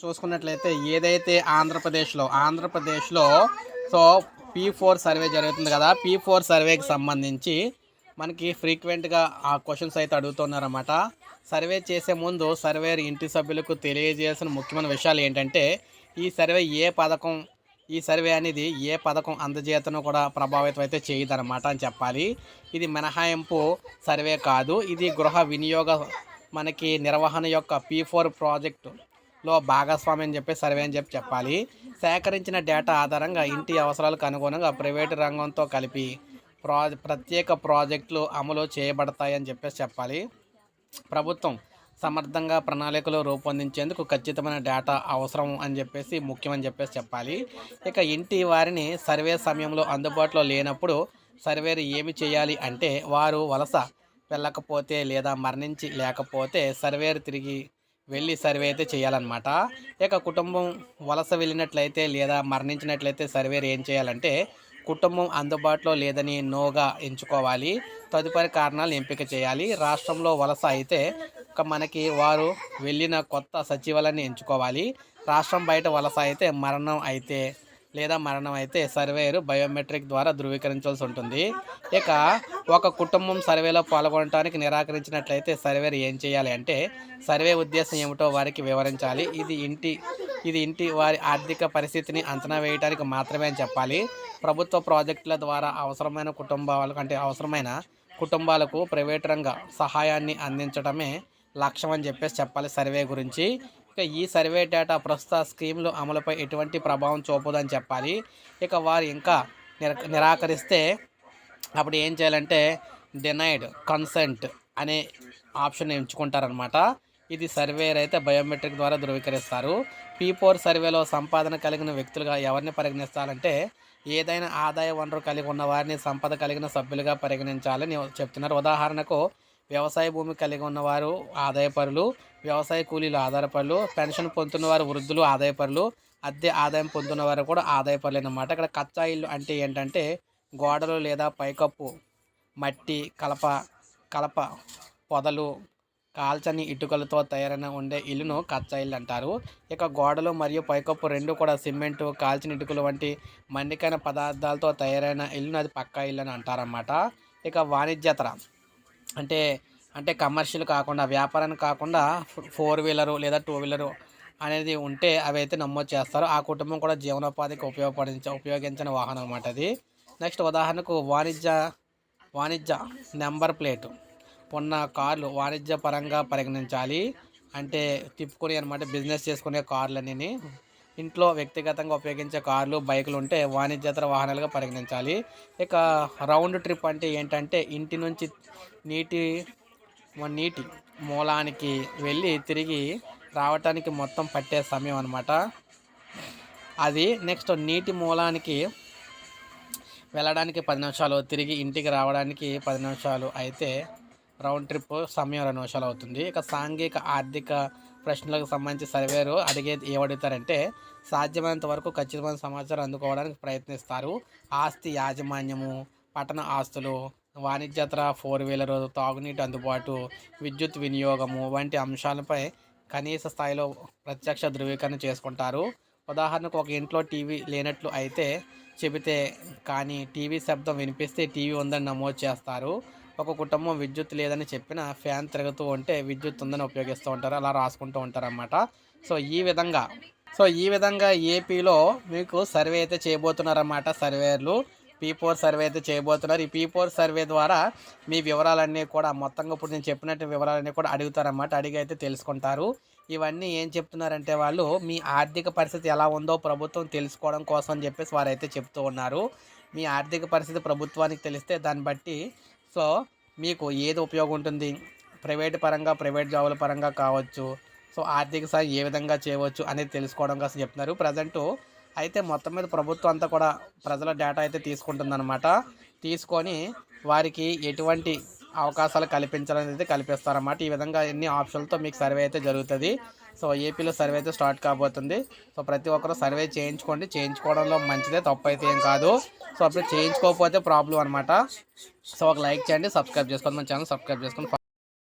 చూసుకున్నట్లయితే ఏదైతే ఆంధ్రప్రదేశ్లో సో P4 సర్వే జరుగుతుంది కదా. P4 సర్వేకి సంబంధించి మనకి ఫ్రీక్వెంట్గా ఆ క్వశ్చన్స్ అయితే అడుగుతున్నారన్నమాట. సర్వే చేసే ముందు సర్వేర్ ఇంటి సభ్యులకు తెలియజేయాల్సిన ముఖ్యమైన విషయాలు ఏంటంటే ఈ సర్వే అనేది ఏ పథకం అందజేతను కూడా ప్రభావితం అయితే చేయదన్నమాట అని చెప్పాలి. ఇది మినహాయింపు సర్వే కాదు. ఇది గృహ వినియోగ మనకి నిర్వహణ యొక్క P4 ప్రాజెక్టులో భాగస్వామి అని చెప్పి సర్వే అని చెప్పాలి. సేకరించిన డేటా ఆధారంగా ఇంటి అవసరాలకు అనుగుణంగా ప్రైవేటు రంగంతో కలిపి ప్రత్యేక ప్రాజెక్టులు అమలు చేయబడతాయని చెప్పాలి. ప్రభుత్వం సమర్థంగా ప్రణాళికలు రూపొందించేందుకు ఖచ్చితమైన డేటా అవసరం అని ముఖ్యమని చెప్పాలి. ఇక ఇంటి వారిని సర్వే సమయంలో అందుబాటులో లేనప్పుడు సర్వేరు ఏమి చేయాలి అంటే వారు వలస వెళ్ళకపోతే లేదా మరణించి లేకపోతే సర్వేరు తిరిగి వెళ్ళి సర్వే అయితే చేయాలన్నమాట. ఇక కుటుంబం వలస వెళ్ళినట్లయితే లేదా మరణించినట్లయితే సర్వేరు ఏం చేయాలంటే కుటుంబం అందుబాటులో లేదని నోగా ఎంచుకోవాలి. తదుపరి కారణాలు ఎంపిక చేయాలి. రాష్ట్రంలో వలస అయితే మనకి వారు వెళ్ళిన కొత్త సచివాలయాన్ని ఎంచుకోవాలి. రాష్ట్రం బయట వలస అయితే మరణం అయితే సర్వేయరు బయోమెట్రిక్ ద్వారా ధృవీకరించాల్సి ఉంటుంది. ఇక ఒక కుటుంబం సర్వేలో పాల్గొనడానికి నిరాకరించినట్లయితే సర్వేరు ఏం చేయాలి అంటే సర్వే ఉద్దేశం ఏమిటో వారికి వివరించాలి. ఇది ఇంటి వారి ఆర్థిక పరిస్థితిని అంచనా వేయడానికి మాత్రమే అని చెప్పాలి. ప్రభుత్వ ప్రాజెక్టుల ద్వారా అవసరమైన కుటుంబాలకు ప్రైవేట్ రంగ సహాయాన్ని అందించడమే లక్ష్యం అని చెప్పాలి సర్వే గురించి. ఇక ఈ సర్వే డేటా ప్రస్తుత స్కీమ్లు అమలుపై ఎటువంటి ప్రభావం చూపదని చెప్పాలి. ఇక వారు ఇంకా నిరాకరిస్తే అప్పుడు ఏం చేయాలంటే డినైడ్ కన్సెంట్ అనే ఆప్షన్ ఎంచుకుంటారనమాట. ఇది సర్వేర్ అయితే బయోమెట్రిక్ ద్వారా ధృవీకరిస్తారు. P4 సర్వేలో సంపాదన కలిగిన వ్యక్తులుగా ఎవరిని పరిగణిస్తారంటే ఏదైనా ఆదాయ వనరు కలిగి ఉన్న వారిని సంపద కలిగిన సభ్యులుగా పరిగణించాలని చెప్తున్నారు. ఉదాహరణకు వ్యవసాయ భూమి కలిగి ఉన్నవారు ఆదాయపరులు, వ్యవసాయ కూలీలు ఆధారపరులు, పెన్షన్ పొందుతున్న వారు వృద్ధులు ఆదాయపరులు, అద్దె ఆదాయం పొందుతున్న వారు కూడా ఆదాయపరులు అన్నమాట. ఇక్కడ కచ్చా ఇల్లు అంటే ఏంటంటే గోడలు లేదా పైకప్పు మట్టి కలప పొదలు కాల్చని ఇటుకలతో తయారైన ఉండే ఇల్లును కచ్చా ఇల్లు అంటారు. ఇక గోడలు మరియు పైకప్పు రెండు కూడా సిమెంటు కాల్చిన ఇటుకలు వంటి మన్నికైన పదార్థాలతో తయారైన ఇల్లును అది పక్కా ఇల్లు అని అంటారన్నమాట. ఇక వాణిజ్యతర అంటే కమర్షియల్ కాకుండా వ్యాపారానికి కాకుండా 4 వీలరు లేదా 2 వీలరు అనేది ఉంటే అవి అయితే నమోదు చేస్తారు. ఆ కుటుంబం కూడా జీవనోపాధికి ఉపయోగించిన వాహనం అన్నమాట అది. నెక్స్ట్ ఉదాహరణకు వాణిజ్య నెంబర్ ప్లేటు ఉన్న కార్లు వాణిజ్యపరంగా పరిగణించాలి. అంటే తిప్పుకొని అనమాట బిజినెస్ చేసుకునే కార్లన్నీ. ఇంట్లో వ్యక్తిగతంగా ఉపయోగించే కార్లు బైకులు ఉంటే వాణిజ్యేతర వాహనాలుగా పరిగణించాలి. ఇక రౌండ్ ట్రిప్ అంటే ఏంటంటే ఇంటి నుంచి నీటి మూలానికి వెళ్ళి తిరిగి రావటానికి మొత్తం పట్టే సమయం అనమాట అది. నెక్స్ట్ నీటి మూలానికి వెళ్ళడానికి 10 నిమిషాలు, తిరిగి ఇంటికి రావడానికి 10 నిమిషాలు అయితే రౌండ్ ట్రిప్ సమయం 2 నిమిషాలు అవుతుంది. ఇక సాంఘిక ఆర్థిక ప్రశ్నలకు సంబంధించి సర్వేరు ఏమడుగుతారంటే సాధ్యమైనంత వరకు ఖచ్చితమైన సమాచారం అందుకోవడానికి ప్రయత్నిస్తారు. ఆస్తి యాజమాన్యము, పట్టణ ఆస్తులు, వాణిజ్యేతర 4 వీలరు, తాగునీటి అందుబాటు, విద్యుత్ వినియోగము వంటి అంశాలపై కనీస స్థాయిలో ప్రత్యక్ష ధృవీకరణ చేసుకుంటారు. ఉదాహరణకు ఒక ఇంట్లో టీవీ లేనట్లు అయితే చెబితే కానీ టీవీ శబ్దం వినిపిస్తే టీవీ ఉందని నమోదు చేస్తారు. ఒక కుటుంబం విద్యుత్ లేదని చెప్పిన ఫ్యాన్ తిరుగుతూ ఉంటే విద్యుత్ ఉందని ఉపయోగిస్తూ ఉంటారు. అలా రాసుకుంటూ ఉంటారన్నమాట. సో ఈ విధంగా ఏపీలో మీకు సర్వే అయితే చేయబోతున్నారన్నమాట. సర్వేర్లు P4 సర్వే అయితే చేయబోతున్నారు. ఈ P4 సర్వే ద్వారా మీ వివరాలన్నీ కూడా మొత్తంగా ఇప్పుడు నేను చెప్పినట్టు వివరాలన్నీ కూడా అడుగుతారన్నమాట. అడిగి అయితే తెలుసుకుంటారు. ఇవన్నీ ఏం చెప్తున్నారంటే వాళ్ళు మీ ఆర్థిక పరిస్థితి ఎలా ఉందో ప్రభుత్వం తెలుసుకోవడం కోసం అని వారైతే చెప్తూ ఉన్నారు. మీ ఆర్థిక పరిస్థితి ప్రభుత్వానికి తెలిస్తే దాన్ని బట్టి సో మీకు ఏది ఉపయోగం ఉంటుంది, ప్రైవేట్ జాబుల పరంగా కావచ్చు, సో ఆర్థిక సాయం ఏ విధంగా చేయవచ్చు అనేది తెలుసుకోవడం కోసం చెప్తున్నారు. ప్రజెంటు అయితే మొత్తం మీద ప్రభుత్వం అంతా కూడా ప్రజల డేటా అయితే తీసుకుంటుందన్నమాట. తీసుకొని వారికి ఎటువంటి అవకాశాలు కల్పించాలనేది కల్పిస్తారన్నమాట. ఈ విధంగా ఎన్ని ఆప్షన్లతో మీకు సర్వే అయితే జరుగుతుంది. సో ఏపీలో సర్వే అయితే స్టార్ట్ కాబోతుంది. సో ప్రతి ఒక్కరు సర్వే చేయించుకోండి. చేయించుకోవడంలో మంచిదే, తప్పు అయితే ఏం కాదు. సో అప్పుడు చేయించుకోకపోతే ప్రాబ్లం అనమాట. సో ఒక లైక్ చేయండి, సబ్స్క్రైబ్ చేసుకోండి, మన ఛానల్ సబ్స్క్రైబ్ చేసుకోండి.